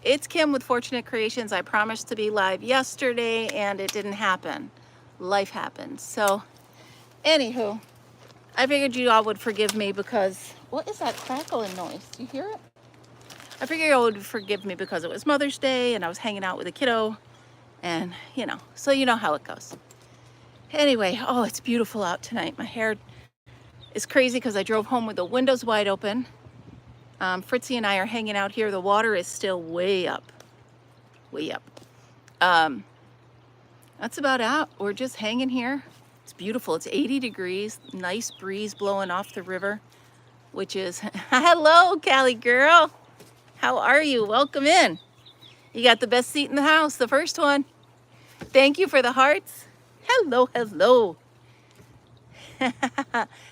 it's Kim with FortuneKnitt Creations. I promised to be live yesterday and it didn't happen. Life happens. So, anywho, I figured you all would forgive me because, what is that crackling noise? Do you hear it? I figured you all would forgive me because it was Mother's Day and I was hanging out with a kiddo and, so you know how it goes. Anyway, oh, it's beautiful out tonight. My hair is crazy because I drove home with the windows wide open. Fritzy and I are hanging out here. The water is still way up, way up. That's about it. We're just hanging here. It's beautiful. It's 80 degrees, nice breeze blowing off the river, which is, hello, Callie girl. How are you? Welcome in. You got the best seat in the house, the first one. Thank you for the hearts. Hello, hello.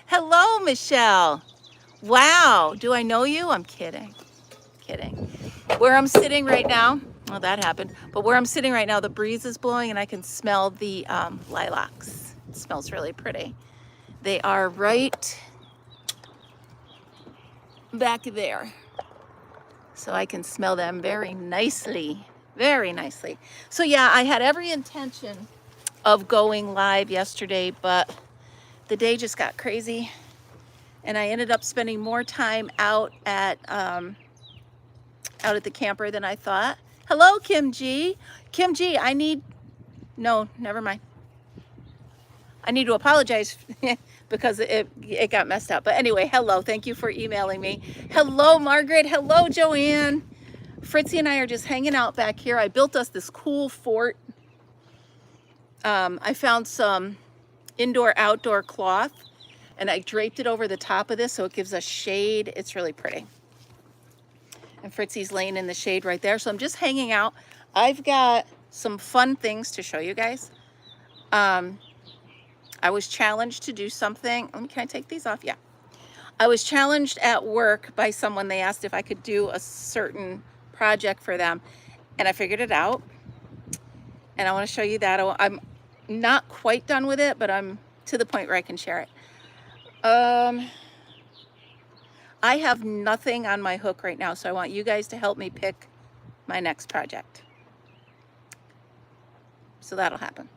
Hello, Michelle. Wow, do I know you? I'm kidding. Kidding. Where I'm sitting right now, well, that happened, but where I'm sitting right now, the breeze is blowing and I can smell the lilacs. It smells really pretty. They are right back there. So I can smell them very nicely, very nicely. So yeah, I had every intention of going live yesterday, but the day just got crazy. And I ended up spending more time out at the camper than I thought. Hello, Kim G. Kim G, no, never mind. I need to apologize because it got messed up. But anyway, hello, thank you for emailing me. Hello, Margaret. Hello, Joanne. Fritzy and I are just hanging out back here. I built us this cool fort. I found some indoor-outdoor cloth and I draped it over the top of this so it gives us shade. It's really pretty. And Fritzy's laying in the shade right there. So I'm just hanging out. I've got some fun things to show you guys. I was challenged to do something. Can I take these off? Yeah. I was challenged at work by someone. They asked if I could do a certain project for them. And I figured it out. And I want to show you that. I'm not quite done with it, but I'm to the point where I can share it. I have nothing on my hook right now, so I want you guys to help me pick my next project. So that'll happen.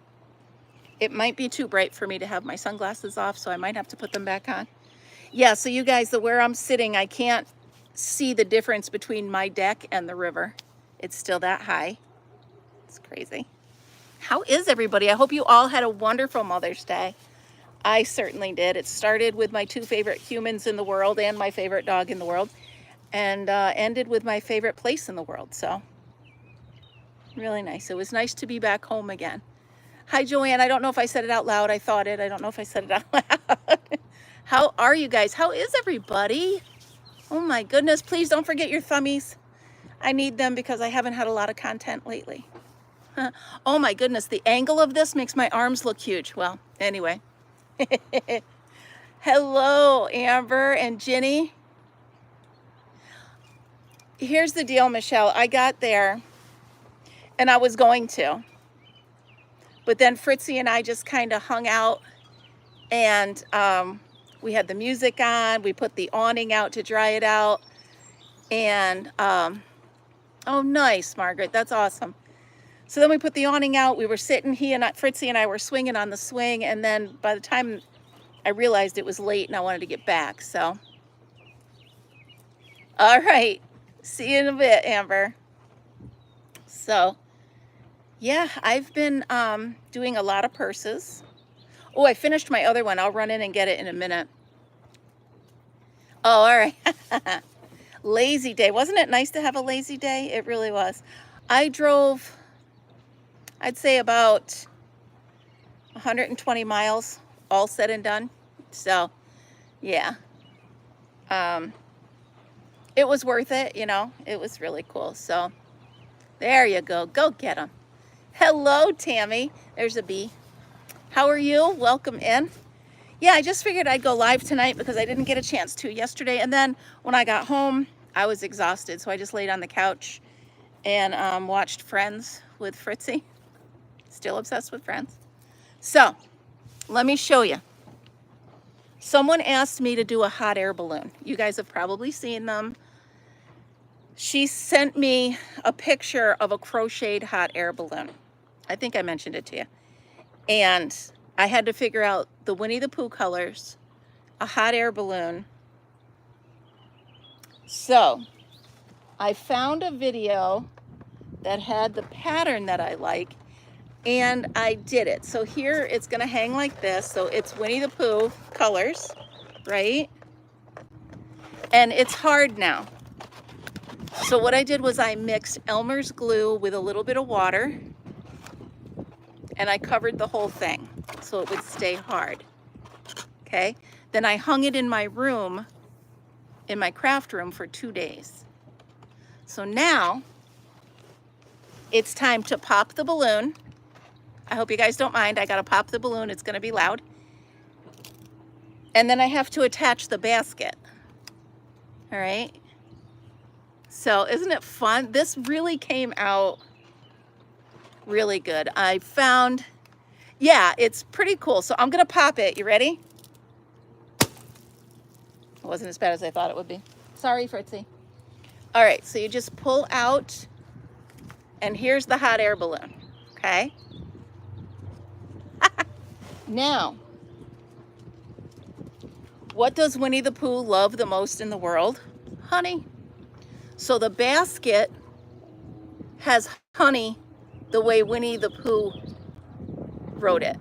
It might be too bright for me to have my sunglasses off, so I might have to put them back on. Yeah, so you guys, where I'm sitting, I can't see the difference between my deck and the river. It's still that high. It's crazy. How is everybody? I hope you all had a wonderful Mother's Day. I certainly did. It started with my two favorite humans in the world and my favorite dog in the world, and ended with my favorite place in the world. So really nice. It was nice to be back home again. Hi, Joanne. I don't know if I said it out loud. I thought it. I don't know if I said it out loud. How are you guys? How is everybody? Oh my goodness. Please don't forget your thummies. I need them because I haven't had a lot of content lately. Oh my goodness. The angle of this makes my arms look huge. Well, anyway. Hello, Amber and Ginny. Here's the deal, Michelle. I got there and I was going to. But then Fritzy and I just kind of hung out and we had the music on. We put the awning out to dry it out. And, oh, nice, Margaret. That's awesome. So then we put the awning out. We were sitting, Fritzy and I were swinging on the swing. And then by the time I realized it was late and I wanted to get back. So, all right. See you in a bit, Amber. So, yeah, I've been doing a lot of purses. Oh, I finished my other one. I'll run in and get it in a minute. Oh, all right. Lazy day. Wasn't it nice to have a lazy day? It really was. I drove, I'd say about 120 miles, all said and done. So, yeah. It was worth it, It was really cool. So, there you go. Go get them. Hello, Tammy. There's a bee. How are you? Welcome in. Yeah, I just figured I'd go live tonight because I didn't get a chance to yesterday. And then when I got home, I was exhausted. So I just laid on the couch and watched Friends with Fritzy. Still obsessed with Friends. So let me show you. Someone asked me to do a hot air balloon. You guys have probably seen them. she sent me a picture of a crocheted hot air balloon. I think I mentioned it to you. And I had to figure out the Winnie the Pooh colors, a hot air balloon. So I found a video that had the pattern that I like, and I did it. So here it's gonna hang like this. So it's Winnie the Pooh colors, right? And it's hard now. So what I did was I mixed Elmer's glue with a little bit of water, and I covered the whole thing so it would stay hard, okay? Then I hung it in my room, in my craft room, for 2 days. So now it's time to pop the balloon. I hope you guys don't mind. I gotta pop the balloon. It's gonna be loud. And then I have to attach the basket. All right. So isn't it fun? This really came out really good. I found, yeah, it's pretty cool. So I'm gonna pop it. You ready? It wasn't as bad as I thought it would be. Sorry, Fritzy. All right, so you just pull out, and here's the hot air balloon, okay? Now, what does Winnie the Pooh love the most in the world? Honey. So the basket has honey the way Winnie the Pooh wrote it.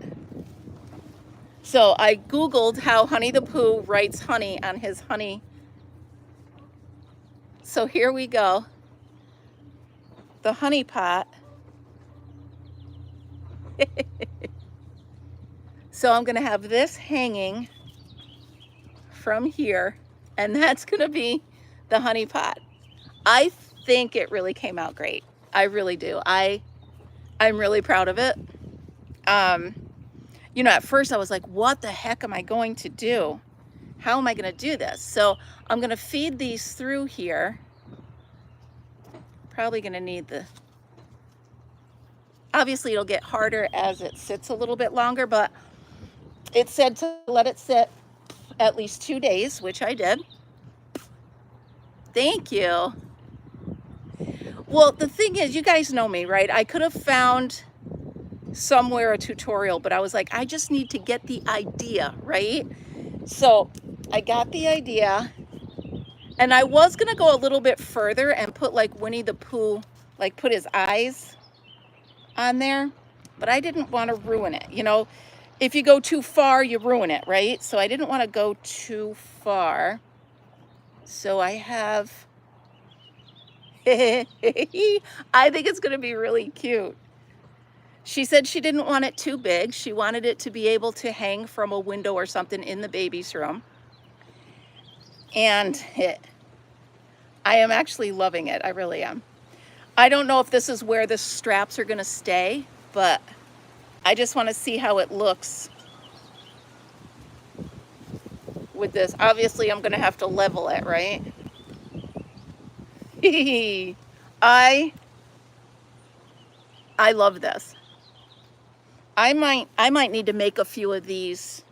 So I Googled how Honey the Pooh writes honey on his honey. So here we go. The honey pot. So I'm gonna have this hanging from here, and that's gonna be the honey pot. I think it really came out great. I really do. I'm really proud of it. You know, at first I was like, what the heck am I going to do? How am I gonna do this? So I'm gonna feed these through here. Probably gonna need the, obviously it'll get harder as it sits a little bit longer, but it said to let it sit at least 2 days, which I did. Thank you. Well, the thing is, you guys know me, right? I could have found somewhere a tutorial, but I was like, I just need to get the idea, right? So I got the idea, and I was gonna go a little bit further and put like Winnie the Pooh, like put his eyes on there, but I didn't want to ruin it. You know, if you go too far, you ruin it, right? So I didn't want to go too far. So I have, I think it's gonna be really cute. She said she didn't want it too big. She wanted it to be able to hang from a window or something in the baby's room. And I am actually loving it. I really am. I don't know if this is where the straps are gonna stay, but I just want to see how it looks with this. Obviously, I'm gonna have to level it, right? I love this. I might need to make a few of these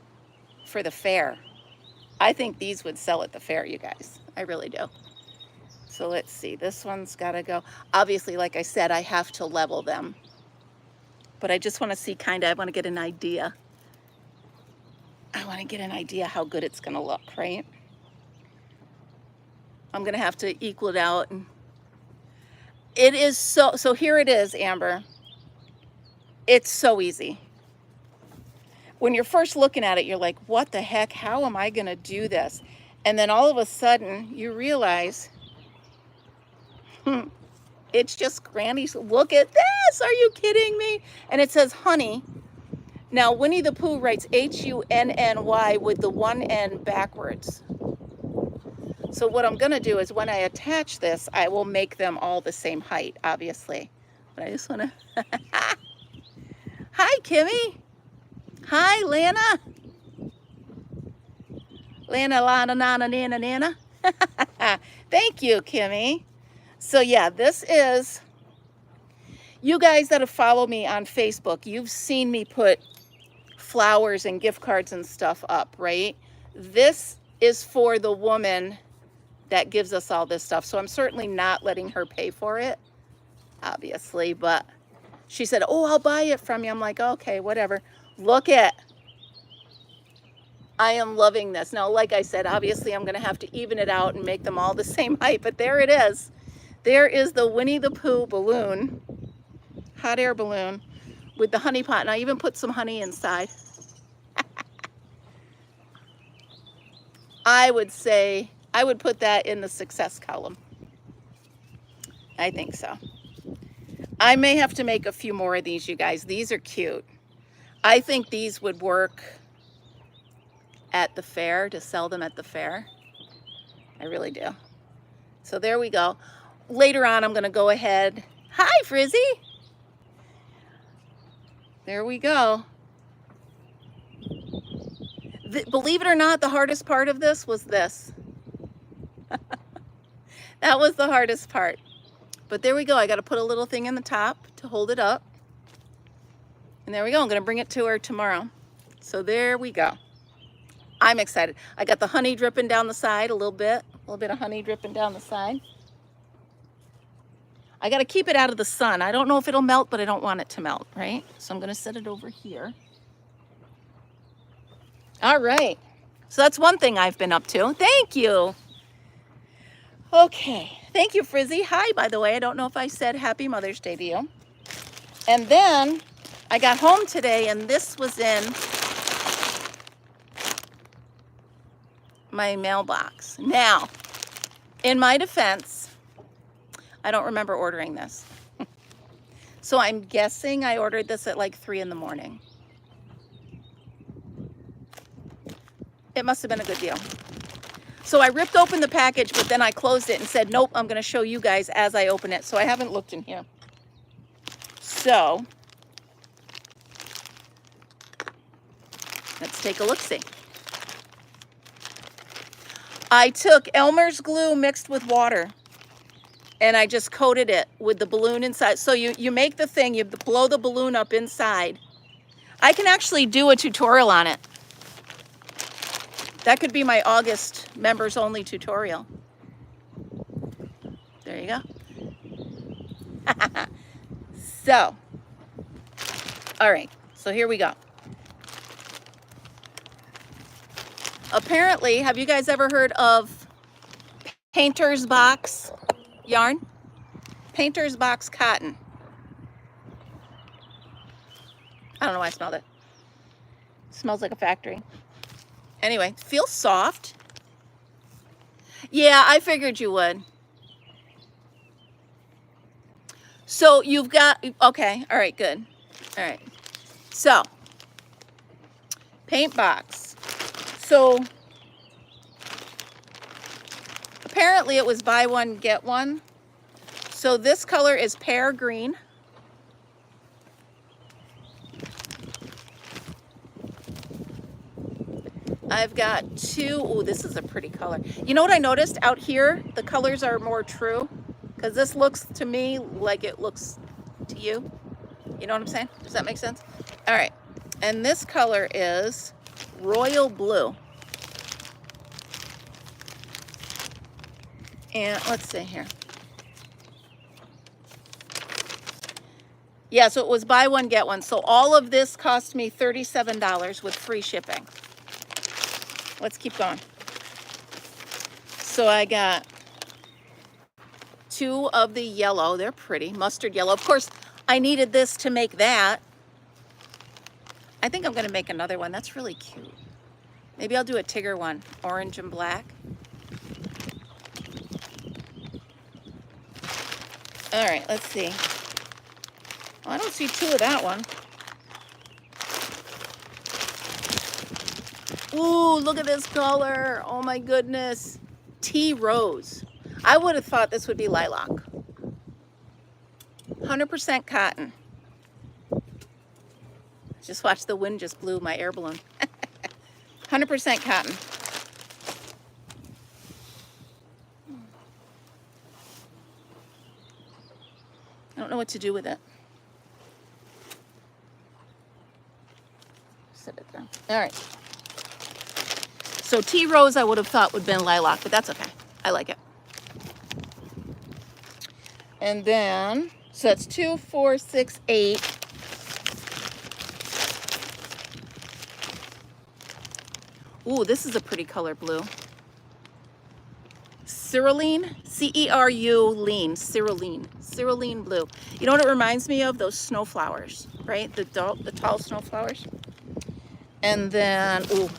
for the fair. I think these would sell at the fair, you guys. I really do. So let's see. This one's got to go. Obviously, like I said, I have to level them. But I just want to see kind of, I want to get an idea. I want to get an idea how good it's going to look, right? I'm going to have to equal it out. And it is so here it is, Amber. It's so easy. When you're first looking at it, you're like, what the heck? How am I going to do this? And then all of a sudden, you realize, it's just Granny's. Look at this. Are you kidding me? And it says honey. Now, Winnie the Pooh writes Hunny with the one N backwards. So what I'm going to do is when I attach this, I will make them all the same height, obviously. But I just want to... Hi, Kimmy. Hi, Lana. Lana, Lana, Nana, Nana, Nana. Thank you, Kimmy. So yeah, this is, you guys that have followed me on Facebook, you've seen me put flowers and gift cards and stuff up, right? This is for the woman that gives us all this stuff. So I'm certainly not letting her pay for it, obviously, but she said, oh, I'll buy it from you. I'm like, okay, whatever. Look at, I am loving this. Now, like I said, obviously I'm going to have to even it out and make them all the same height, but there it is. There is the Winnie the Pooh balloon, hot air balloon with the honey pot. And I even put some honey inside. I would say, I would put that in the success column. I think so. I may have to make a few more of these, you guys. These are cute. I think these would work at the fair, to sell them at the fair. I really do. So there we go. Later on, I'm going to go ahead. Hi, Frizzy. There we go. Believe it or not, the hardest part of this was this. That was the hardest part. But there we go. I got to put a little thing in the top to hold it up. And there we go. I'm going to bring it to her tomorrow. So there we go. I'm excited. I got the honey dripping down the side a little bit of honey dripping down the side. I got to keep it out of the sun. I don't know if it'll melt, but I don't want it to melt, right? So I'm going to set it over here. All right. So that's one thing I've been up to. Thank you. Okay. Thank you, Frizzy. Hi, by the way. I don't know if I said Happy Mother's Day to you. And then I got home today, and this was in my mailbox. Now, in my defense, I don't remember ordering this. So I'm guessing I ordered this at like 3 in the morning. It must have been a good deal. So I ripped open the package, but then I closed it and said, nope, I'm going to show you guys as I open it. So I haven't looked in here. So let's take a look-see. I took Elmer's glue mixed with water, and I just coated it with the balloon inside. So you make the thing, you blow the balloon up inside. I can actually do a tutorial on it. That could be my August members only tutorial. There you go. So, all right, so here we go. Apparently, have you guys ever heard of Painter's Box yarn? Painter's Box cotton. I don't know why I smelled it. It smells like a factory. Anyway, feels soft. Yeah, I figured you would. So you've got, okay, all right, good. All right. So, paint box. So, apparently it was buy one, get one. So this color is pear green. I've got 2, oh, this is a pretty color. You know what I noticed out here? The colors are more true, because this looks to me like it looks to you. You know what I'm saying? Does that make sense? All right, and this color is royal blue. And let's see here. Yeah, so it was buy one, get one. So all of this cost me $37 with free shipping. Let's keep going. So I got 2 of the yellow. They're pretty. Mustard yellow. Of course, I needed this to make that. I think I'm going to make another one. That's really cute. Maybe I'll do a Tigger one. Orange and black. All right, let's see. Oh, I don't see 2 of that one. Ooh, look at this color. Oh my goodness. Tea rose. I would have thought this would be lilac. 100% cotton. Just watch, the wind just blew my air balloon. 100% cotton. I don't know what to do with it. Set it there. All right. So tea rose I would have thought would have been lilac, but that's okay. I like it. And then, so that's 2, 4, 6, 8. Ooh, this is a pretty color blue. Cerulean, C-E-R-U, lean, cerulean blue. You know what it reminds me of? Those snowflowers, right? The tall snowflowers. And then, ooh,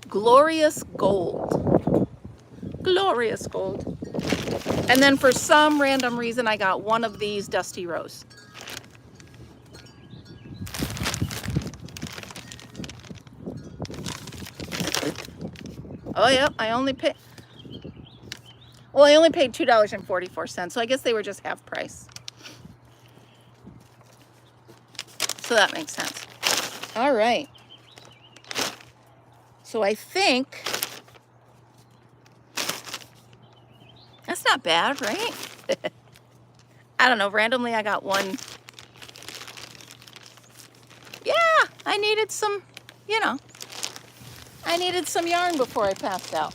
glorious gold. Glorious gold. And then for some random reason, I got one of these dusty rose. Oh yeah, I only paid $2.44, so I guess they were just half price. So that makes sense. All right. So I think that's not bad, right? I don't know, randomly I got one. Yeah, I needed some, you know, I needed some yarn before I passed out.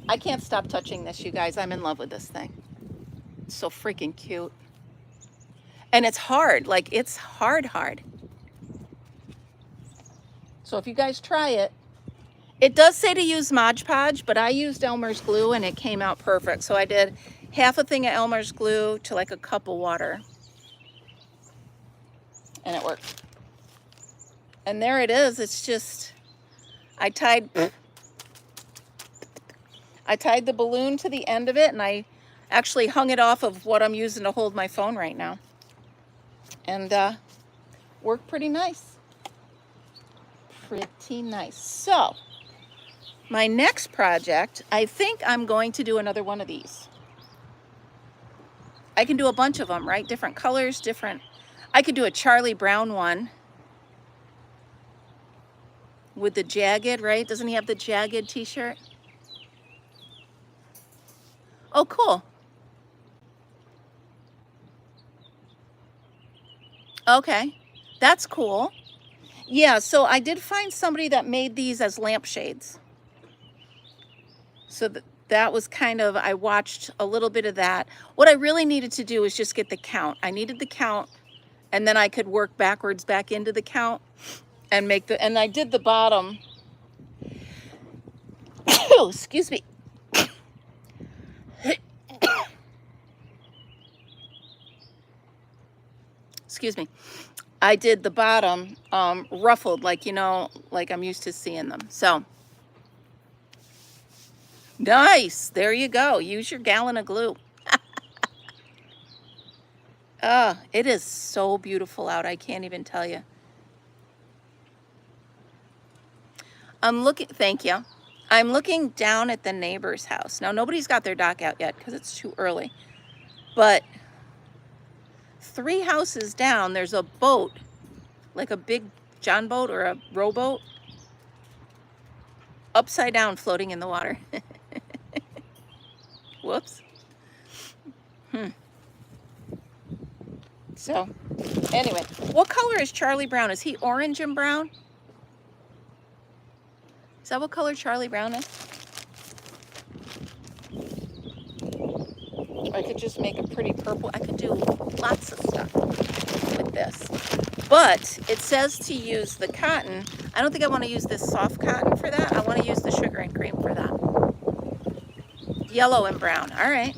I can't stop touching this, you guys. I'm in love with this thing. It's so freaking cute. And it's hard, like it's hard. So if you guys try it, it does say to use Mod Podge, but I used Elmer's glue and it came out perfect. So I did half a thing of Elmer's glue to like a cup of water. And it worked. And there it is. It's just, I tied the balloon to the end of it, and I actually hung it off of what I'm using to hold my phone right now. And worked pretty nice. Pretty nice. So, my next project, I think I'm going to do another one of these. I can do a bunch of them, right? Different colors, different. I could do a Charlie Brown one with the jagged, right? Doesn't he have the jagged t-shirt? Oh, cool. Okay, that's cool. Yeah, so I did find somebody that made these as lampshades. So that was kind of, I watched a little bit of that. What I really needed to do is just get the count. I needed the count, and then I could work backwards back into the count and make the, and I did the bottom. Oh, excuse me. Excuse me. I did the bottom ruffled, like, you know, like I'm used to seeing them. So, nice. There you go. Use your gallon of glue. It is so beautiful out. I can't even tell you. I'm looking, thank you. I'm looking down at the neighbor's house. Now, nobody's got their dock out yet because it's too early. But 3 houses down, there's a boat, like a big John boat or a rowboat, upside down floating in the water. Whoops. So, anyway, what color is Charlie Brown? Is he orange and brown? Is that what color Charlie Brown is? I could just make a pretty purple. I could do lots of stuff with this. But it says to use the cotton. I don't think I want to use this soft cotton for that. I want to use the sugar and cream for that. Yellow and brown. All right.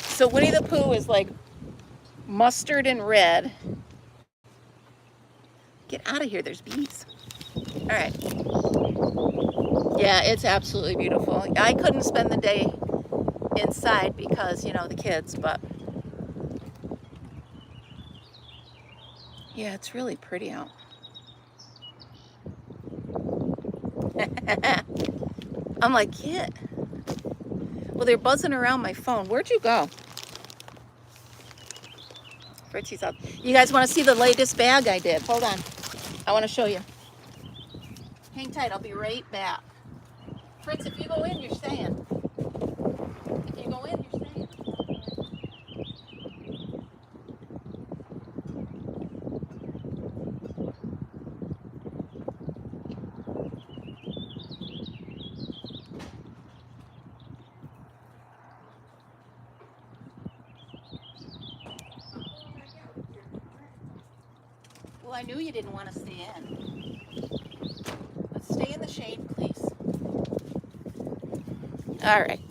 So Winnie the Pooh is like mustard and red. Get out of here. There's bees. All right. Yeah, it's absolutely beautiful. I couldn't spend the day inside because, you know, the kids, but yeah, it's really pretty out. I'm like, yeah. Well, they're buzzing around my phone. Where'd you go? Fritzy's up. You guys want to see the latest bag I did? Hold on. I want to show you. Hang tight. I'll be right back. Fritz, if you go in, you're staying. If you go in, you're staying. I knew you didn't want to stay in. Let's stay in the shade, please. All right,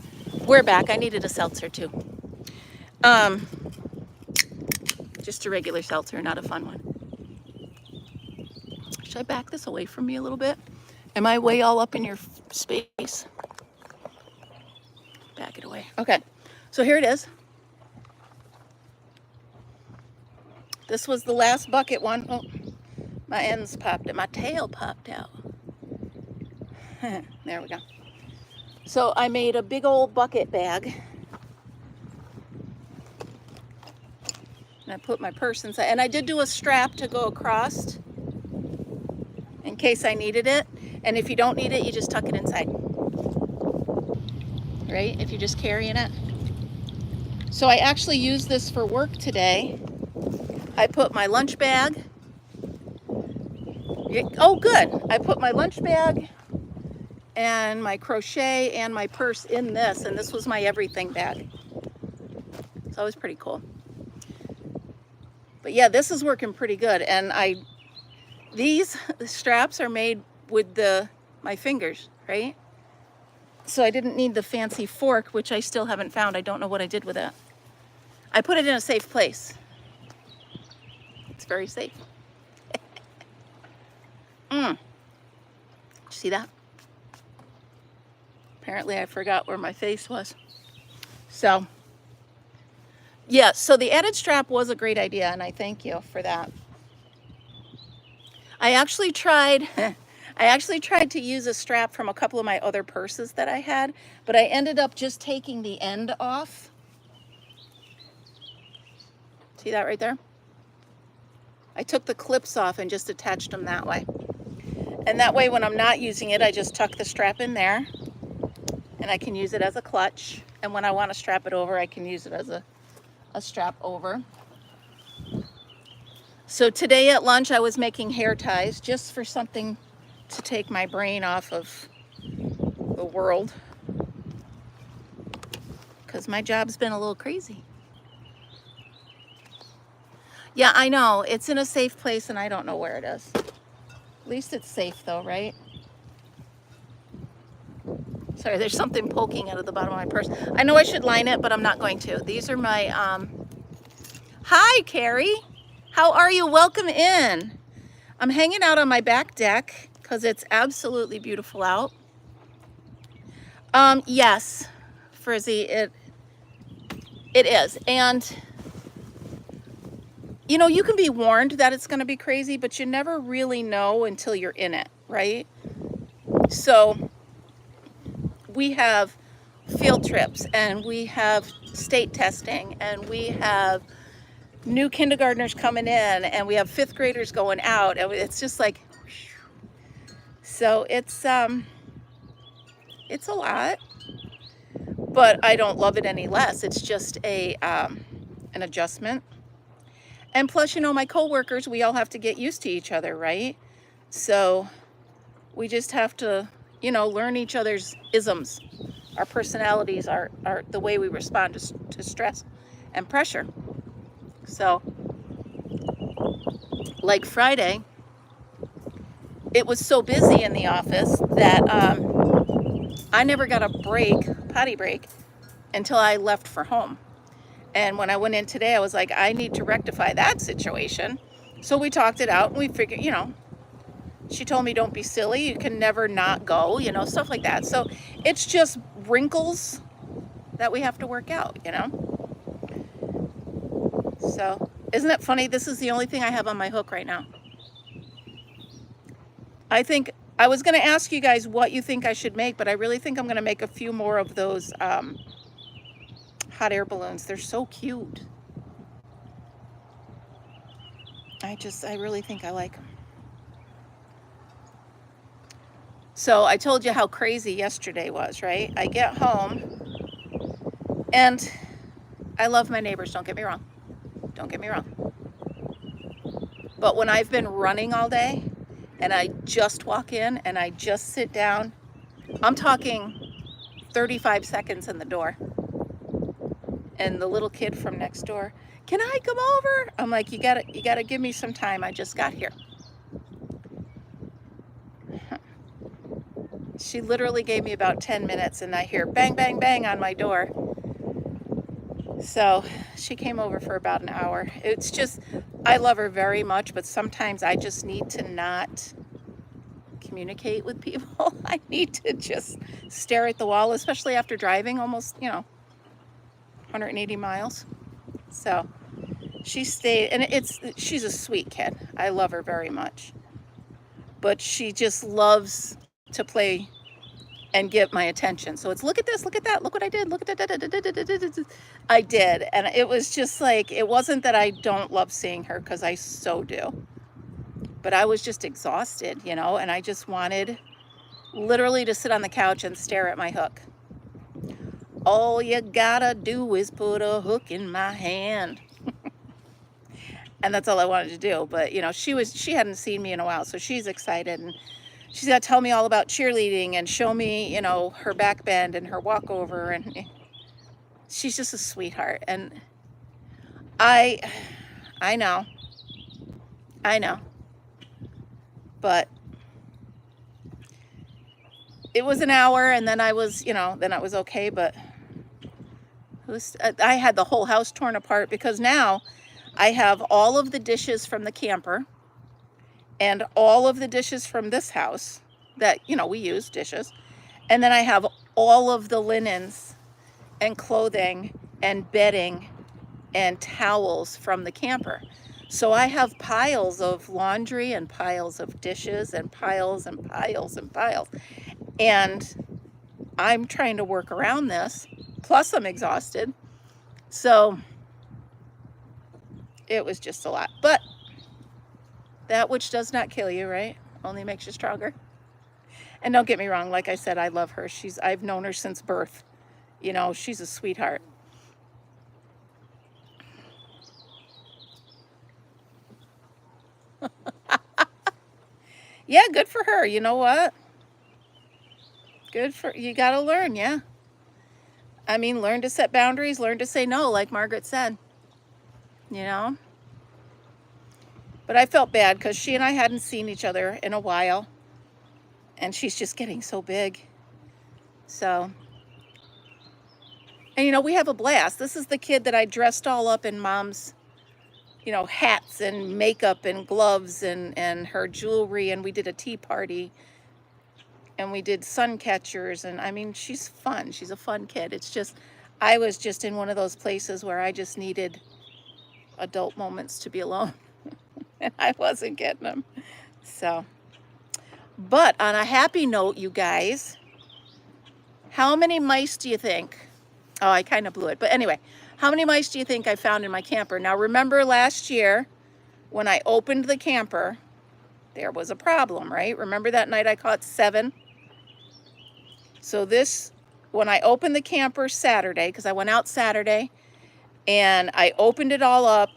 we're back. I needed a seltzer too. Just a regular seltzer, not a fun one. Should I back this away from me a little bit? Am I way all up in your space? Back it away. Okay, so here it is. This was the last bucket one. Oh, my ends popped out. My tail popped out. There we go. So I made a big old bucket bag. And I put my purse inside. And I did do a strap to go across in case I needed it. And if you don't need it, you just tuck it inside. Right? If you're just carrying it. So I actually used this for work today. I put my lunch bag. Oh, good. I put my lunch bag and my crochet and my purse in this. And this was my everything bag. So it was pretty cool. But yeah, this is working pretty good. And these straps are made with my fingers, right? So I didn't need the fancy fork, which I still haven't found. I don't know what I did with it. I put it in a safe place. It's very safe. See that? Apparently I forgot where my face was. So, yeah, so the added strap was a great idea, and I thank you for that. I actually tried to use a strap from a couple of my other purses that I had, but I ended up just taking the end off. See that right there? I took the clips off and just attached them that way. And that way when I'm not using it, I just tuck the strap in there and I can use it as a clutch. And when I want to strap it over, I can use it as a strap over. So today at lunch, I was making hair ties just for something to take my brain off of the world. Because my job's been a little crazy. Yeah, I know. It's in a safe place and I don't know where it is. At least it's safe though, right? Sorry, there's something poking out of the bottom of my purse. I know I should line it, but I'm not going to. These are my, Hi, Carrie. How are you? Welcome in. I'm hanging out on my back deck because it's absolutely beautiful out. Yes, Frizzy, it is. And you know, you can be warned that it's going to be crazy, but you never really know until you're in it, right? So we have field trips and we have state testing and we have new kindergartners coming in and we have fifth graders going out. And it's just like, so it's a lot, but I don't love it any less. It's just an adjustment. And plus, you know, my coworkers, we all have to get used to each other, right? So we just have to, you know, learn each other's isms. Our personalities are the way we respond to stress and pressure. So, like Friday, it was so busy in the office that I never got a potty break, until I left for home. And when I went in today, I was like, I need to rectify that situation. So we talked it out and we figured, you know, she told me, don't be silly. You can never not go, you know, stuff like that. So it's just wrinkles that we have to work out, you know. So isn't it funny? This is the only thing I have on my hook right now. I think I was going to ask you guys what you think I should make, but I really think I'm going to make a few more of those hot air balloons. They're so cute. I really think I like them. So I told you how crazy yesterday was, right? I get home and I love my neighbors, don't get me wrong. Don't get me wrong. But when I've been running all day and I just walk in and I just sit down, I'm talking 35 seconds in the door. And the little kid from next door, can I come over? I'm like, you gotta give me some time. I just got here. She literally gave me about 10 minutes and I hear bang, bang, bang on my door. So she came over for about an hour. It's just, I love her very much, but sometimes I just need to not communicate with people. I need to just stare at the wall, especially after driving almost, 180 miles. So she stayed, and she's a sweet kid. I love her very much. But she just loves to play and get my attention. So it's look at this, look at that, look what I did, look at that. I did. And it was just like, it wasn't that I don't love seeing her, because I so do. But I was just exhausted, and I just wanted literally to sit on the couch and stare at my hook. All you gotta do is put a hook in my hand. And that's all I wanted to do. But, she hadn't seen me in a while, so she's excited. And she's got to tell me all about cheerleading and show me, her back bend and her walkover. And she's just a sweetheart. And I know. But it was an hour, and then I was, okay. But I had the whole house torn apart, because now I have all of the dishes from the camper and all of the dishes from this house that, we use dishes. And then I have all of the linens and clothing and bedding and towels from the camper. So I have piles of laundry and piles of dishes and piles and piles and piles. And I'm trying to work around this. Plus I'm exhausted. So it was just a lot. But that which does not kill you, right, only makes you stronger. And don't get me wrong, like I said, I love her. I've known her since birth. She's a sweetheart. Yeah, good for her. You know what? You got to learn, yeah. I mean, learn to set boundaries, learn to say no, like Margaret said. But I felt bad, because she and I hadn't seen each other in a while. And she's just getting so big. So, and we have a blast. This is the kid that I dressed all up in Mom's, hats and makeup and gloves and her jewelry. And we did a tea party. And we did sun catchers. And I mean, she's fun. She's a fun kid. It's just, I was just in one of those places where I just needed adult moments to be alone. And I wasn't getting them. So, but on a happy note, you guys, how many mice do you think? Oh, I kind of blew it. But anyway, how many mice do you think I found in my camper? Now, remember last year when I opened the camper, there was a problem, right? Remember that night I caught 7? So when I opened the camper Saturday, because I went out Saturday, and I opened it all up,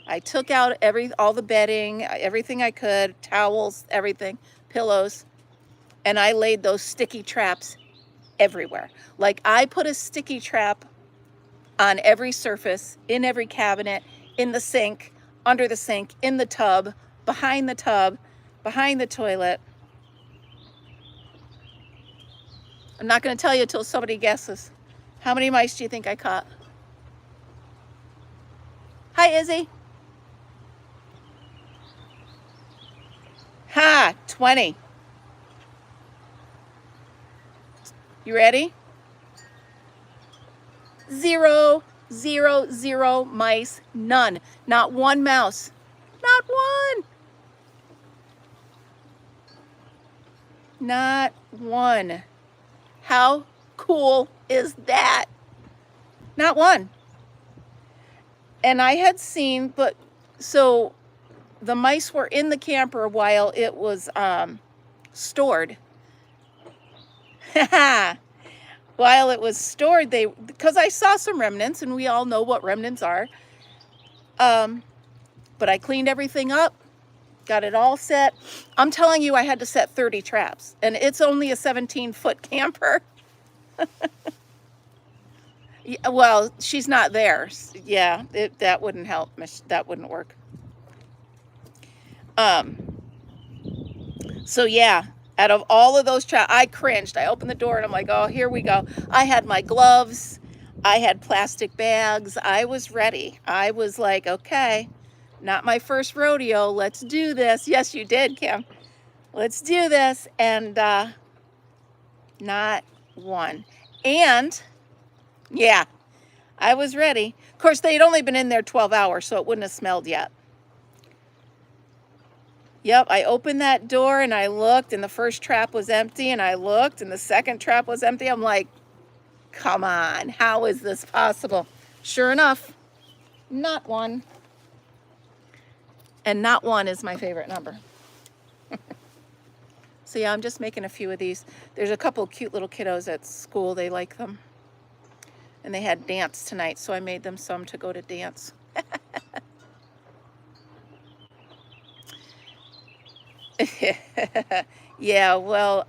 I took out all the bedding, everything I could, towels, everything, pillows, and I laid those sticky traps everywhere. Like, I put a sticky trap on every surface, in every cabinet, in the sink, under the sink, in the tub, behind the toilet. I'm not going to tell you until somebody guesses. How many mice do you think I caught? Hi, Izzy. Ha, 20. You ready? 0, 0, 0 mice, none. Not one mouse. Not one. Not one. How cool is that? Not one. And I had seen, so the mice were in the camper while it was stored. While it was stored, because I saw some remnants, and we all know what remnants are. But I cleaned everything up, got it all set. I'm telling you, I had to set 30 traps, and it's only a 17-foot camper. Well, she's not there. Yeah, that wouldn't help. That wouldn't work. So yeah, out of all of those I cringed. I opened the door and I'm like, oh, here we go. I had my gloves. I had plastic bags. I was ready. I was like, okay, not my first rodeo. Let's do this. Yes, you did, Kim. Let's do this. And not one. And yeah, I was ready. Of course, they'd only been in there 12 hours, so it wouldn't have smelled yet. Yep, I opened that door and I looked, and the first trap was empty, and I looked, and the second trap was empty. I'm like, come on, how is this possible? Sure enough, not one. And not one is my favorite number. So yeah, I'm just making a few of these. There's a couple cute little kiddos at school. They like them. And they had dance tonight, so I made them some to go to dance. Yeah, well,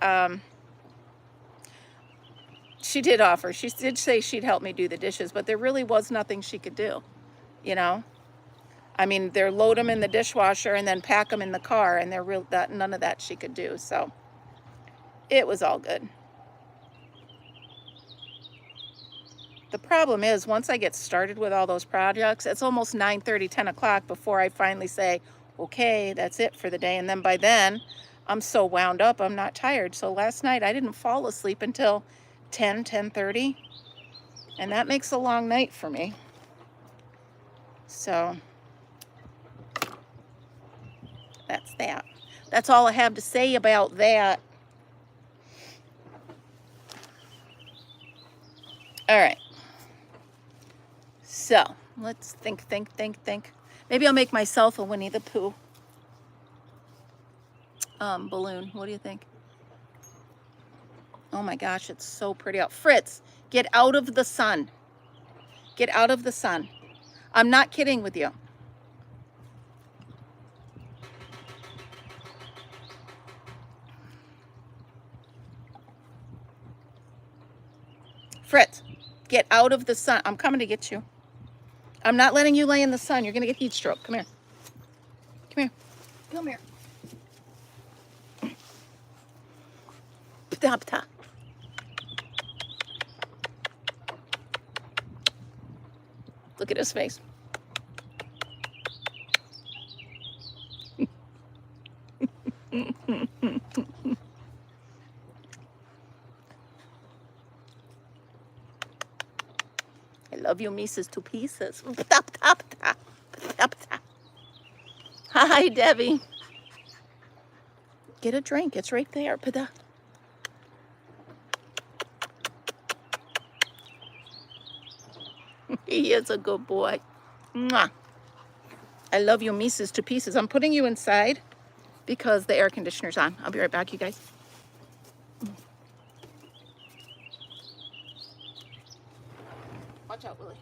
she did offer. She did say she'd help me do the dishes, but there really was nothing she could do, you know? I mean, they're load them in the dishwasher and then pack them in the car, and none of that she could do, so it was all good. The problem is, once I get started with all those projects, it's almost 9:30, 10 o'clock before I finally say, okay, that's it for the day. And then by then, I'm so wound up, I'm not tired. So last night, I didn't fall asleep until 10, 10:30. And that makes a long night for me. So that's that. That's all I have to say about that. All right. So let's think. Maybe I'll make myself a Winnie the Pooh balloon. What do you think? Oh my gosh, it's so pretty out. Fritz, get out of the sun. Get out of the sun. I'm not kidding with you. Fritz, get out of the sun. I'm coming to get you. I'm not letting you lay in the sun. You're going to get heat stroke. Come here. Come here. Come here. Pta-pta. Look at his face. I love you, Mises, to pieces. Hi, Debbie. Get a drink. It's right there. He is a good boy. Mwah. I love you, Mises, to pieces. I'm putting you inside because the air conditioner's on. I'll be right back, you guys. Watch out, Willie.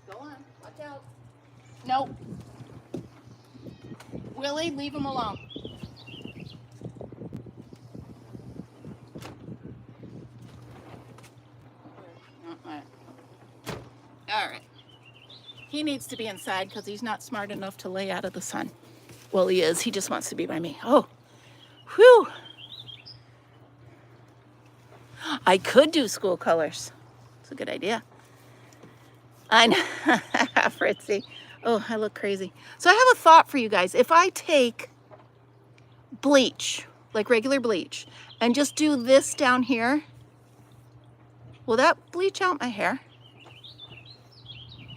Go on. Watch out. Nope. Willie, leave him alone. All right. He needs to be inside because he's not smart enough to lay out of the sun. Well, he is. He just wants to be by me. Oh, whew. I could do school colors. It's a good idea. I know, Fritzy. Oh, I look crazy. So I have a thought for you guys. If I take bleach, like regular bleach, and just do this down here, will that bleach out my hair?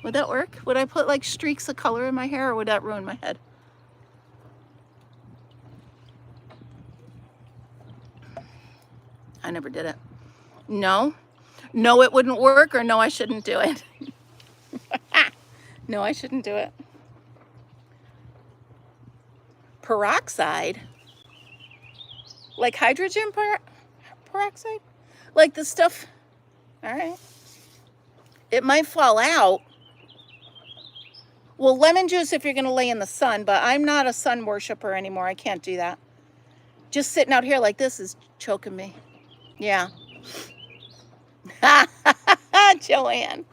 Would that work? Would I put like streaks of color in my hair, or would that ruin my head? I never did it. No, it wouldn't work, or no, I shouldn't do it. No, I shouldn't do it. Peroxide? Like hydrogen peroxide? Like the stuff, all right. It might fall out. Well, lemon juice if you're going to lay in the sun, but I'm not a sun worshiper anymore. I can't do that. Just sitting out here like this is choking me. Yeah. Joanne.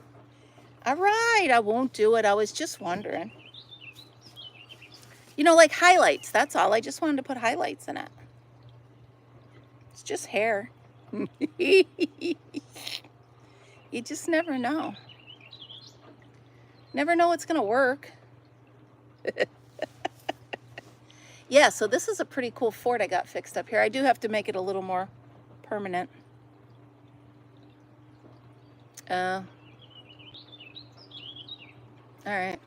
All right, I won't do it. I was just wondering. You know, like highlights, that's all. I just wanted to put highlights in it. It's just hair. You just never know. Never know what's going to work. Yeah, so this is a pretty cool fort I got fixed up here. I do have to make it a little more permanent. All right.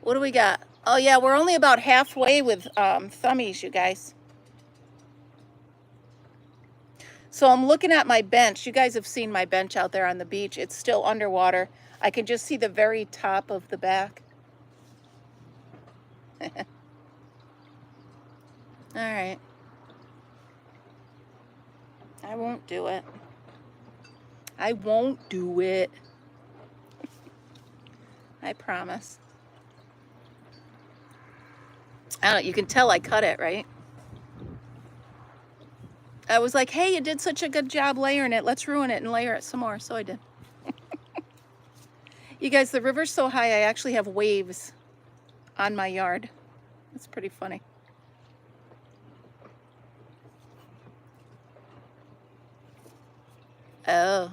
What do we got? Oh, yeah, we're only about halfway with thummies, you guys. So I'm looking at my bench. You guys have seen my bench out there on the beach. It's still underwater. I can just see the very top of the back. All right. I won't do it. I won't do it. I promise. I don't know, you can tell I cut it, right? I was like, hey, you did such a good job layering it. Let's ruin it and layer it some more. So I did. You guys, the river's so high, I actually have waves on my yard. It's pretty funny. Oh.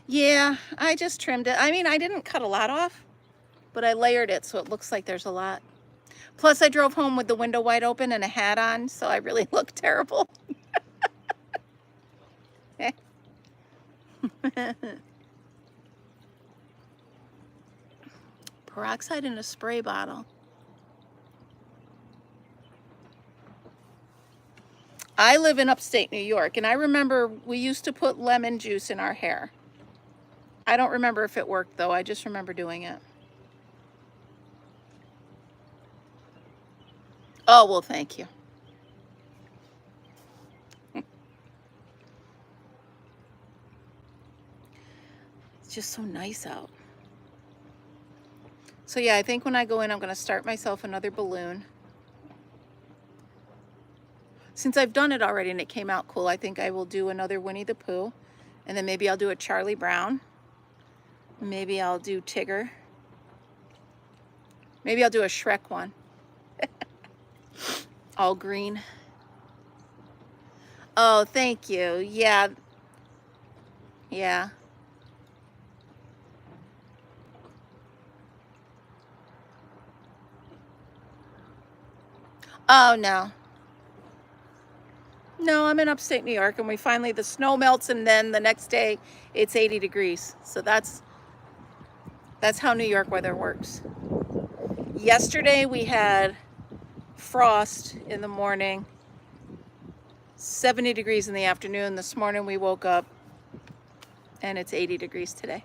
Yeah, I just trimmed it. I mean, I didn't cut a lot off, but I layered it so it looks like there's a lot. Plus, I drove home with the window wide open and a hat on, so I really look terrible. Peroxide in a spray bottle. I live in upstate New York, and I remember we used to put lemon juice in our hair. I don't remember if it worked, though. I just remember doing it. Oh, well, thank you. It's just so nice out. So, yeah, I think when I go in, I'm going to start myself another balloon. Since I've done it already and it came out cool, I think I will do another Winnie the Pooh. And then maybe I'll do a Charlie Brown. Maybe I'll do Tigger. Maybe I'll do a Shrek one. All green. Oh, thank you. Yeah. Yeah. Oh, no. No, I'm in upstate New York, and the snow melts, and then the next day it's 80 degrees. So that's how New York weather works. Yesterday we had frost in the morning, 70 degrees in the afternoon. This morning we woke up and it's 80 degrees today.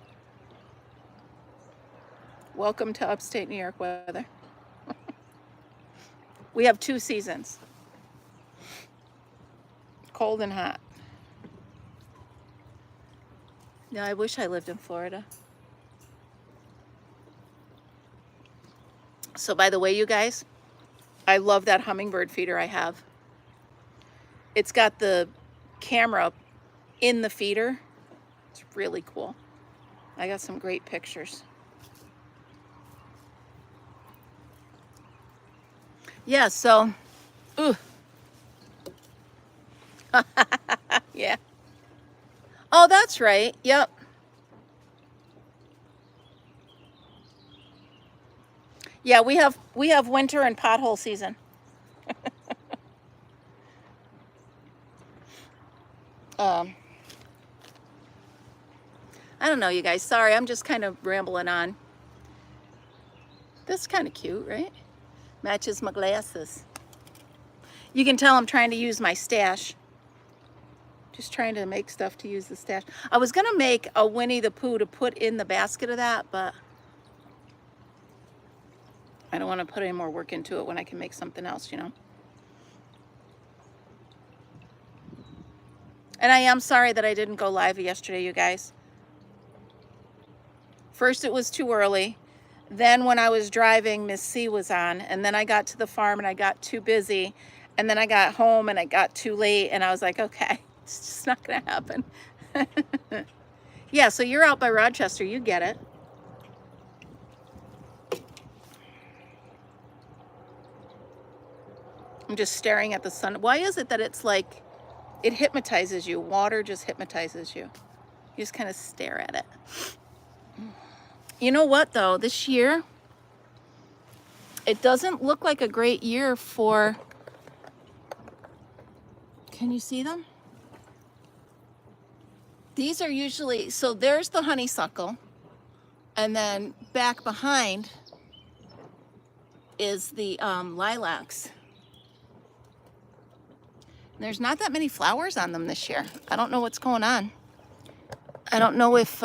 Welcome to upstate New York weather. We have 2 seasons, cold and hot. Yeah, I wish I lived in Florida. So by the way, you guys, I love that hummingbird feeder I have. It's got the camera in the feeder. It's really cool. I got some great pictures. Yeah, so, ooh. Yeah. Oh, that's right. Yep. Yeah, we have winter and pothole season. I don't know, you guys. Sorry, I'm just kind of rambling on. This is kind of cute, right? Matches my glasses. You can tell I'm trying to use my stash. Just trying to make stuff to use the stash. I was going to make a Winnie the Pooh to put in the basket of that, but I don't want to put any more work into it when I can make something else, you know? And I am sorry that I didn't go live yesterday, you guys. First, it was too early. Then when I was driving, Miss C was on, and then I got to the farm and I got too busy, and then I got home and I got too late, and I was like, okay, it's just not gonna happen. Yeah, so you're out by Rochester, you get it. I'm just staring at the sun. Why is it that it's like, it hypnotizes you? Water just hypnotizes you. You just kind of stare at it. You know what though, this year, it doesn't look like a great year for, can you see them? These are usually, so there's the honeysuckle, and then back behind is the lilacs. There's not that many flowers on them this year. I don't know what's going on. I don't know if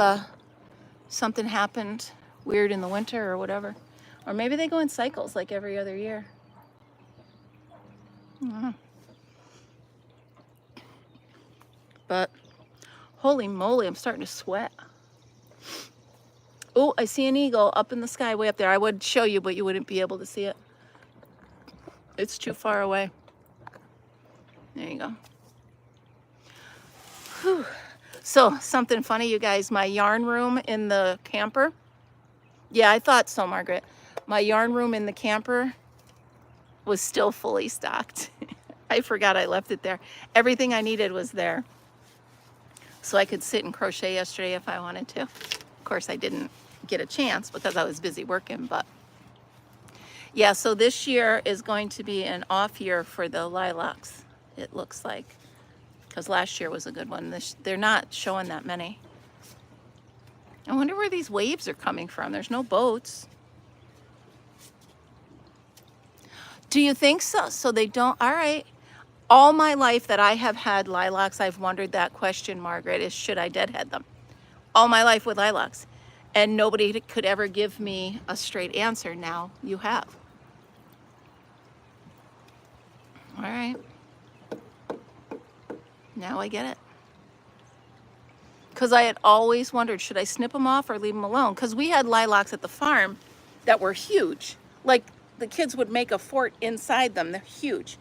something happened weird in the winter or whatever. Or maybe they go in cycles like every other year. But holy moly, I'm starting to sweat. Oh, I see an eagle up in the sky way up there. I would show you, but you wouldn't be able to see it. It's too far away. There you go. Whew. So, something funny, you guys. My yarn room in the camper. Yeah, I thought so, Margaret. My yarn room in the camper was still fully stocked. I forgot I left it there. Everything I needed was there. So I could sit and crochet yesterday if I wanted to. Of course, I didn't get a chance because I was busy working, but yeah, so this year is going to be an off year for the lilacs, it looks like, because last year was a good one. They're not showing that many. I wonder where these waves are coming from. There's no boats. Do you think so? So they don't, all right. All my life that I have had lilacs, I've wondered that question, Margaret, is should I deadhead them? All my life with lilacs. And nobody could ever give me a straight answer. Now you have. All right. Now I get it. Because I had always wondered, should I snip them off or leave them alone? Because we had lilacs at the farm that were huge. Like the kids would make a fort inside them. They're huge.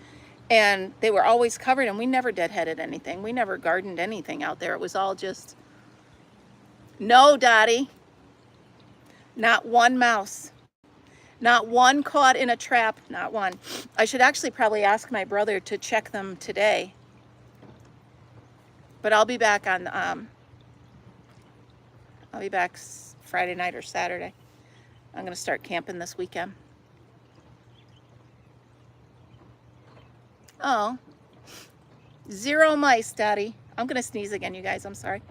And they were always covered, and we never deadheaded anything. We never gardened anything out there. It was all just, no, Dottie. Not one mouse. Not one caught in a trap. Not one. I should actually probably ask my brother to check them today. But I'll be back on, I'll be back Friday night or Saturday. I'm going to start camping this weekend. Oh, 0 mice, Daddy. I'm going to sneeze again, you guys. I'm sorry.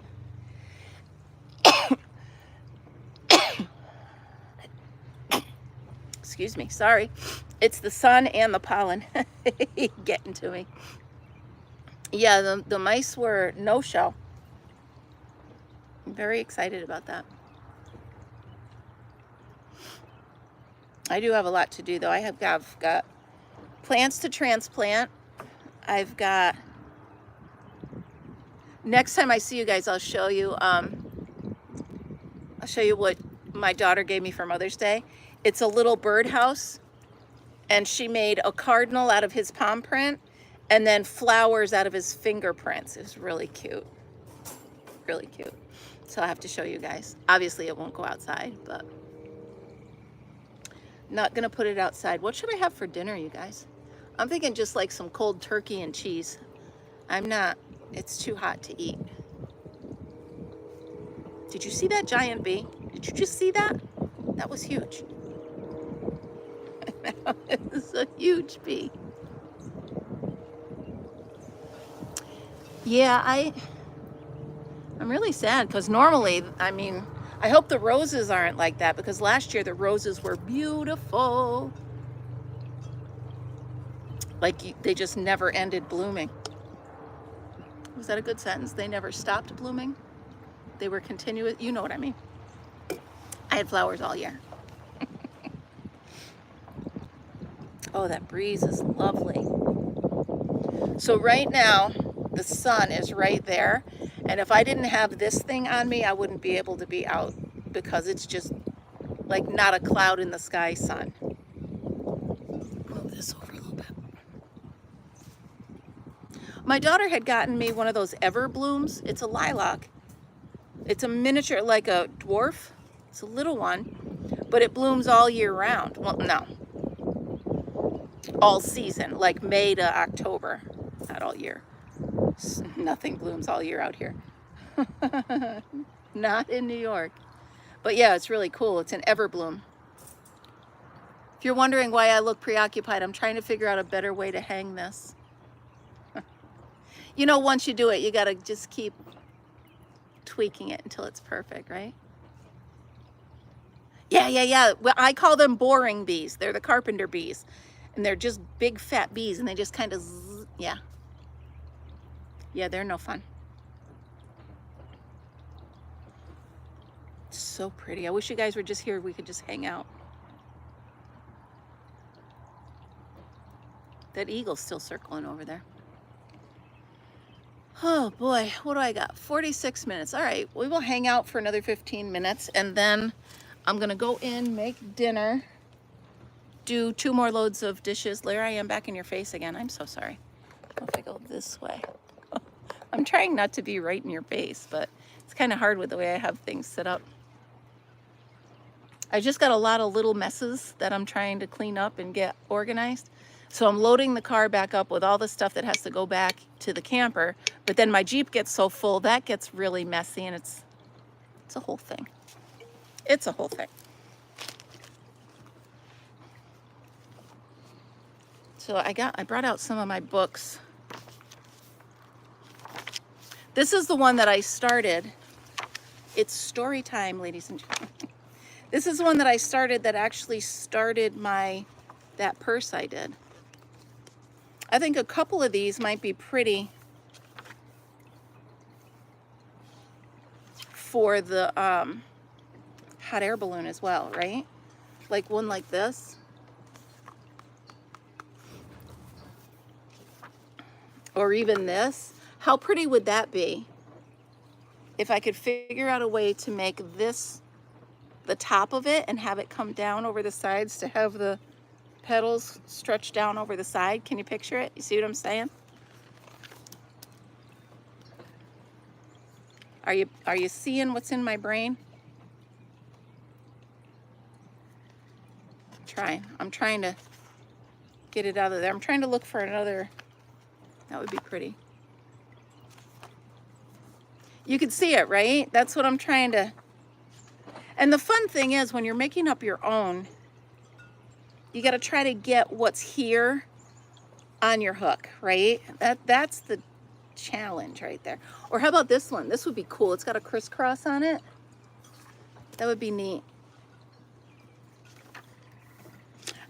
Excuse me. Sorry. It's the sun and the pollen getting to me. Yeah, the mice were no-show. I'm very excited about that. I do have a lot to do, though. I've got plants to transplant. I've got, next time I see you guys, I'll show you what my daughter gave me for Mother's Day. It's a little birdhouse, and she made a cardinal out of his palm print and then flowers out of his fingerprints. It was really cute. Really cute. So I have to show you guys. Obviously it won't go outside, but not gonna put it outside. What should I have for dinner, you guys? I'm thinking just like some cold turkey and cheese. It's too hot to eat. Did you see that giant bee? Did you just see that? That was huge. It was a huge bee. Yeah, I'm really sad because normally, I mean, I hope the roses aren't like that because last year the roses were beautiful. Like they just never ended blooming. Was that a good sentence? They never stopped blooming? They were continuous, you know what I mean. I had flowers all year. Oh, that breeze is lovely. So right now, the sun is right there. And if I didn't have this thing on me, I wouldn't be able to be out because it's just like not a cloud in the sky sun. Move this over a little bit. My daughter had gotten me one of those ever blooms. It's a lilac. It's a miniature, like a dwarf. It's a little one, but it blooms all year round. Well, no, all season, like May to October, not all year. Nothing blooms all year out here. Not in New York. But yeah, it's really cool. It's an everbloom. If you're wondering why I look preoccupied, I'm trying to figure out a better way to hang this. You know, once you do it, you got to just keep tweaking it until it's perfect, right? Yeah. Well, I call them boring bees. They're the carpenter bees. And they're just big fat bees, and they just kind of, yeah. Yeah, they're no fun. It's so pretty. I wish you guys were just here. We could just hang out. That eagle's still circling over there. Oh boy, what do I got? 46 minutes. All right, we will hang out for another 15 minutes, and then I'm gonna go in, make dinner, do 2 more loads of dishes. There I am back in your face again. I'm so sorry. If I go this way. I'm trying not to be right in your face, but it's kind of hard with the way I have things set up. I just got a lot of little messes that I'm trying to clean up and get organized. So I'm loading the car back up with all the stuff that has to go back to the camper, but then my Jeep gets so full, that gets really messy, and it's a whole thing. It's a whole thing. So I brought out some of my books. This is the one that I started. It's story time, ladies and gentlemen. This is the one that I started that actually started that purse I did. I think a couple of these might be pretty for the hot air balloon as well, right? Like one like this. Or even this. How pretty would that be if I could figure out a way to make this the top of it and have it come down over the sides to have the petals stretch down over the side? Can you picture it? You see what I'm saying? Are you seeing what's in my brain? I'm trying to get it out of there. I'm trying to look for another. That would be pretty. You can see it, right? That's what I'm trying to. And the fun thing is, when you're making up your own, you got to try to get what's here on your hook, right? That's the challenge right there. Or how about this one? This would be cool. It's got a crisscross on it. That would be neat.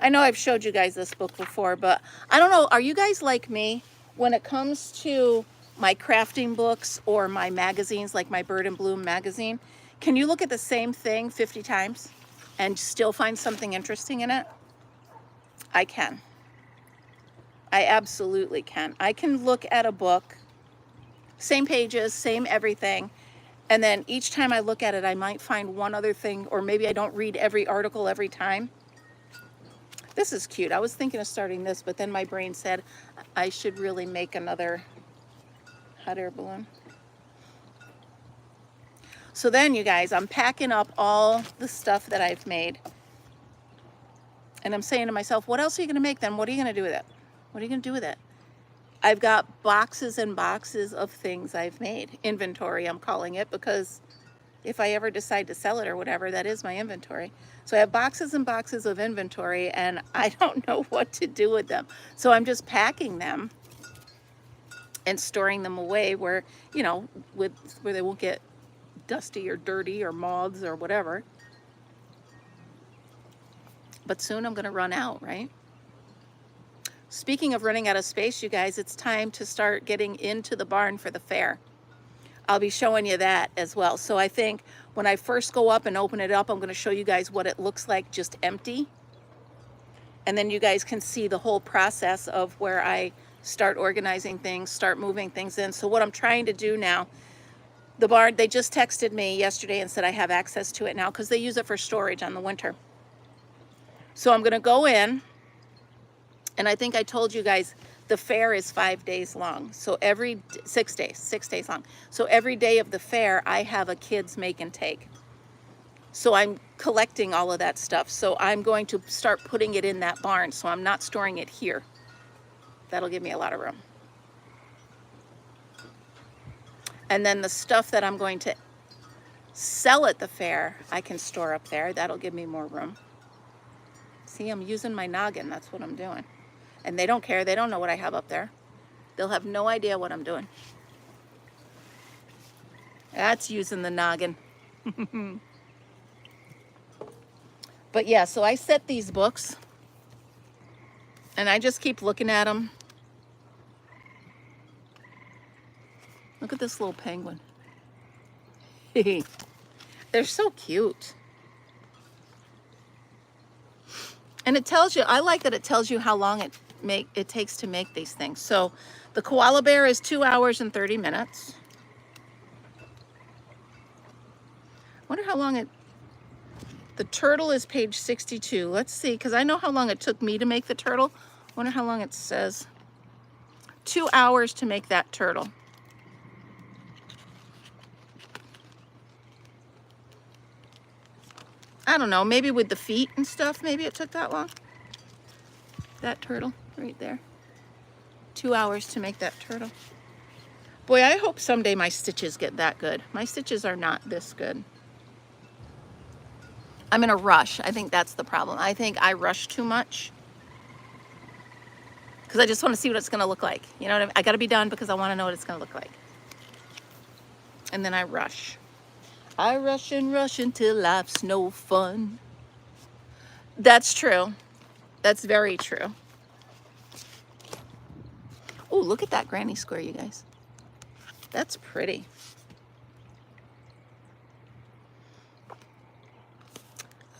I know I've showed you guys this book before, but I don't know. Are you guys like me when it comes to my crafting books or my magazines, like my Bird and Bloom magazine? Can you look at the same thing 50 times and still find something interesting in it? I can. I absolutely can. I can look at a book, same pages, same everything, and then each time I look at it, I might find one other thing, or maybe I don't read every article every time. This is cute. I was thinking of starting this, but then my brain said I should really make another hot air balloon. So then, you guys, I'm packing up all the stuff that I've made. And I'm saying to myself, what else are you going to make then? What are you going to do with it? What are you going to do with it? I've got boxes and boxes of things I've made. Inventory, I'm calling it, because if I ever decide to sell it or whatever, that is my inventory. So I have boxes and boxes of inventory, and I don't know what to do with them. So I'm just packing them and storing them away where, you know, where they won't get dusty or dirty or moths or whatever. But soon I'm going to run out, right? Speaking of running out of space, you guys, it's time to start getting into the barn for the fair. I'll be showing you that as well. So I think when I first go up and open it up, I'm going to show you guys what it looks like just empty. And then you guys can see the whole process of where I start organizing things, start moving things in. So what I'm trying to do now The barn, they just texted me yesterday and said I have access to it now because they use it for storage on the winter. So I'm going to go in, and I think I told you guys the fair is 5 days long. So 6 days long. So every day of the fair, I have a kids make and take. So I'm collecting all of that stuff. So I'm going to start putting it in that barn. So I'm not storing it here. That'll give me a lot of room. And then the stuff that I'm going to sell at the fair, I can store up there. That'll give me more room. See, I'm using my noggin. That's what I'm doing. And they don't care. They don't know what I have up there. They'll have no idea what I'm doing. That's using the noggin. But yeah, so I set these books. And I just keep looking at them. Look at this little penguin. They're so cute. And it tells you, I like that it tells you how long it takes to make these things. So the koala bear is 2 hours and 30 minutes. Wonder how long the turtle is page 62. Let's see, because I know how long it took me to make the turtle. Wonder how long it says. 2 hours to make that turtle. I don't know, maybe with the feet and stuff, maybe it took that long. That turtle right there. 2 hours to make that turtle. Boy, I hope someday my stitches get that good. My stitches are not this good. I'm in a rush. I think that's the problem. I think I rush too much. Because I just want to see what it's going to look like. You know what I mean? I got to be done because I want to know what it's going to look like. And then I rush. I rush and rush until life's no fun. That's true. That's very true. Oh, look at that granny square, you guys. That's pretty.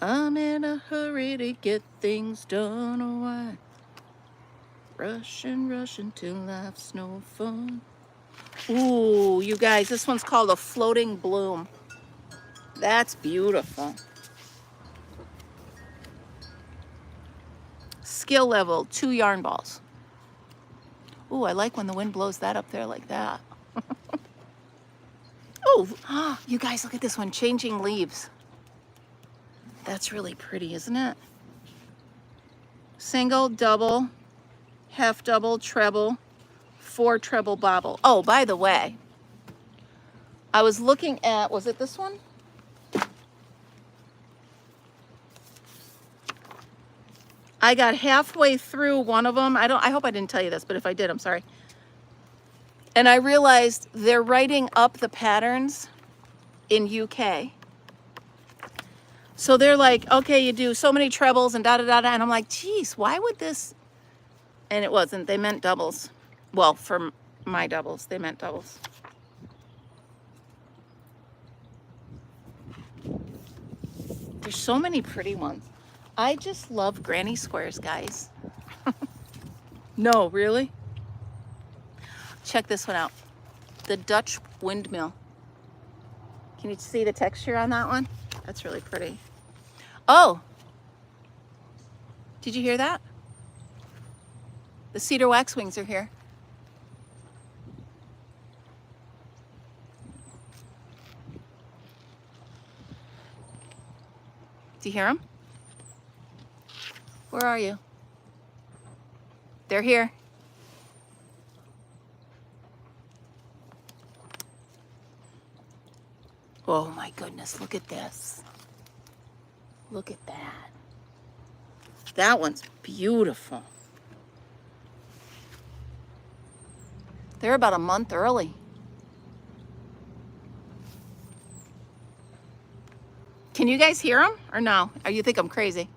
I'm in a hurry to get things done. Oh, I rush and rush until life's no fun. Ooh, you guys, this one's called a floating bloom. That's beautiful. Skill level, 2 yarn balls. Ooh, I like when the wind blows that up there like that. Oh, you guys, look at this one, changing leaves. That's really pretty, isn't it? Single, double, half double, treble, 4 treble bobble. Oh, by the way, I was looking at, was it this one? I got halfway through one of them. I hope I didn't tell you this, but if I did, I'm sorry. And I realized they're writing up the patterns in UK. So they're like, okay, you do so many trebles and da-da-da-da. And I'm like, geez, why would this? And it wasn't. They meant doubles. Well, for my doubles, they meant doubles. There's so many pretty ones. I just love granny squares, guys. No, really? Check this one out. The Dutch windmill. Can you see the texture on that one? That's really pretty. Oh, did you hear that? The cedar waxwings are here. Do you hear them? Where are you? They're here. Oh my goodness, look at this. Look at that. That one's beautiful. They're about a month early. Can you guys hear them or no? Or you think I'm crazy?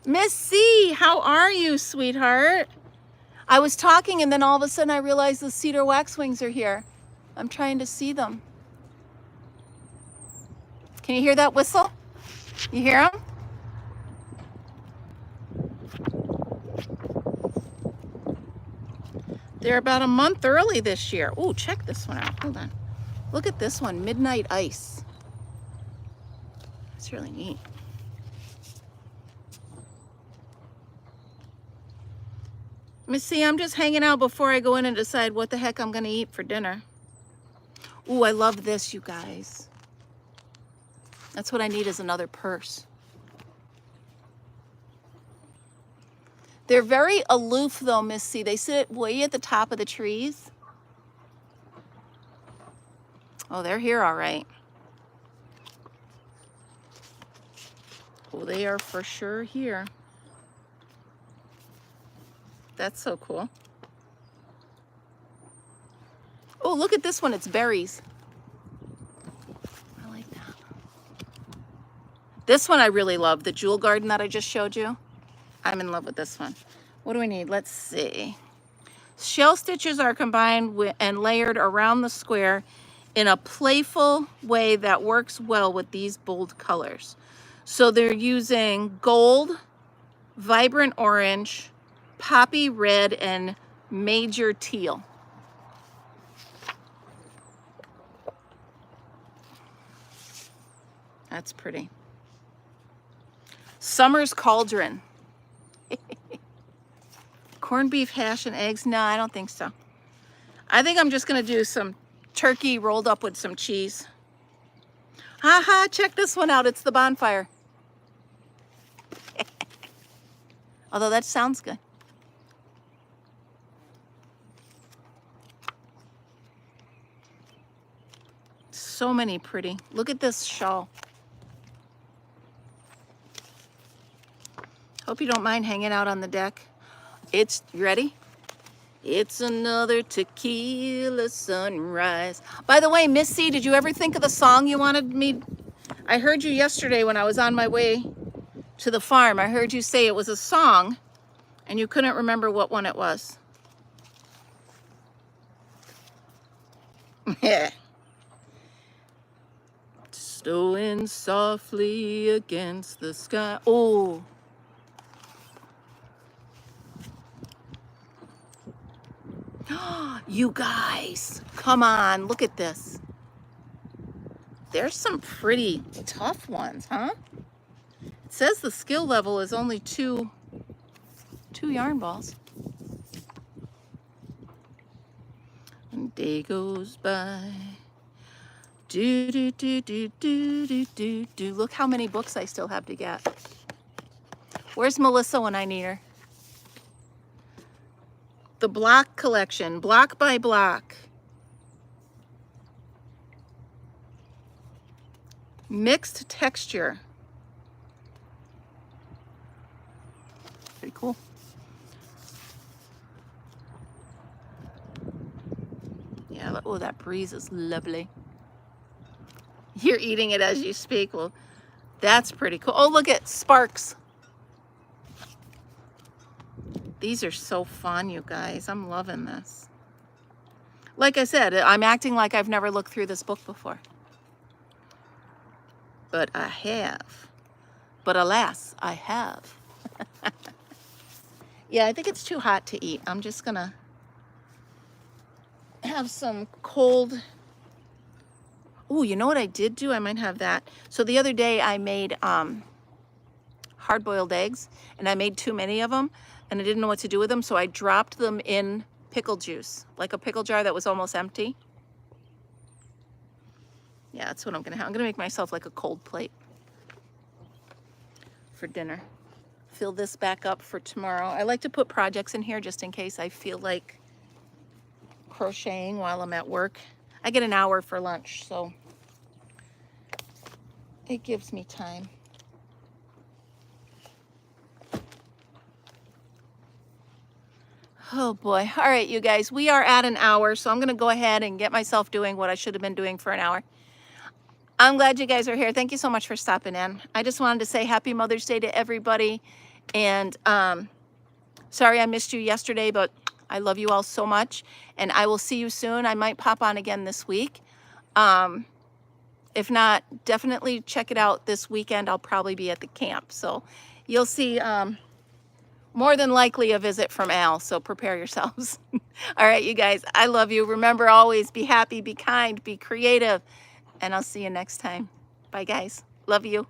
Miss C, how are you, sweetheart? I was talking and then all of a sudden I realized the cedar waxwings are here. I'm trying to see them. Can you hear that whistle? You hear them? They're about a month early this year. Oh, check this one out. Hold on. Look at this one, Midnight Ice. It's really neat. Missy, I'm just hanging out before I go in and decide what the heck I'm gonna eat for dinner. Ooh, I love this, you guys. That's what I need, is another purse. They're very aloof though, Missy. They sit way at the top of the trees. Oh, they're here all right. Oh, they are for sure here. That's so cool. Oh, look at this one. It's berries. I like that. This one I really love. The jewel garden that I just showed you. I'm in love with this one. What do we need? Let's see. Shell stitches are combined with and layered around the square in a playful way that works well with these bold colors. So they're using gold, vibrant orange, poppy red, and major teal. That's pretty. Summer's Cauldron. Corned beef hash and eggs. No, I don't think so. I think I'm just going to do some turkey rolled up with some cheese. Haha, check this one out. It's the bonfire. Although that sounds good. So many pretty. Look at this shawl. Hope you don't mind hanging out on the deck. It's, you ready? It's another tequila sunrise. By the way, Miss C, did you ever think of the song you wanted me? I heard you yesterday when I was on my way to the farm. I heard you say it was a song and you couldn't remember what one it was. Yeah. Stowing softly against the sky. Oh. You guys, come on, look at this. There's some pretty tough ones, huh? It says the skill level is only two yarn balls. And day goes by. Do, do, do, do, do, do, do, do. Look how many books I still have to get. Where's Melissa when I need her? The block collection, block by block. Mixed texture. Pretty cool. Yeah, oh, that breeze is lovely. You're eating it as you speak. Well, that's pretty cool. Oh, look at sparks. These are so fun, you guys. I'm loving this. Like I said, I'm acting like I've never looked through this book before. But I have. But alas, I have. Yeah, I think it's too hot to eat. I'm just gonna have some cold. Oh, you know what I did do? I might have that. So the other day I made hard-boiled eggs, and I made too many of them, and I didn't know what to do with them, so I dropped them in pickle juice, like a pickle jar that was almost empty. Yeah, that's what I'm gonna have. I'm gonna make myself like a cold plate for dinner. Fill this back up for tomorrow. I like to put projects in here just in case I feel like crocheting while I'm at work. I get an hour for lunch, so it gives me time. Oh boy. All right, you guys, we are at an hour, so I'm going to go ahead and get myself doing what I should have been doing for an hour. I'm glad you guys are here. Thank you so much for stopping in. I just wanted to say happy Mother's Day to everybody. And sorry I missed you yesterday, but I love you all so much. And I will see you soon. I might pop on again this week. If not, definitely check it out this weekend. I'll probably be at the camp. So you'll see More than likely a visit from Al, so prepare yourselves. All right, you guys, I love you. Remember, always be happy, be kind, be creative, and I'll see you next time. Bye, guys. Love you.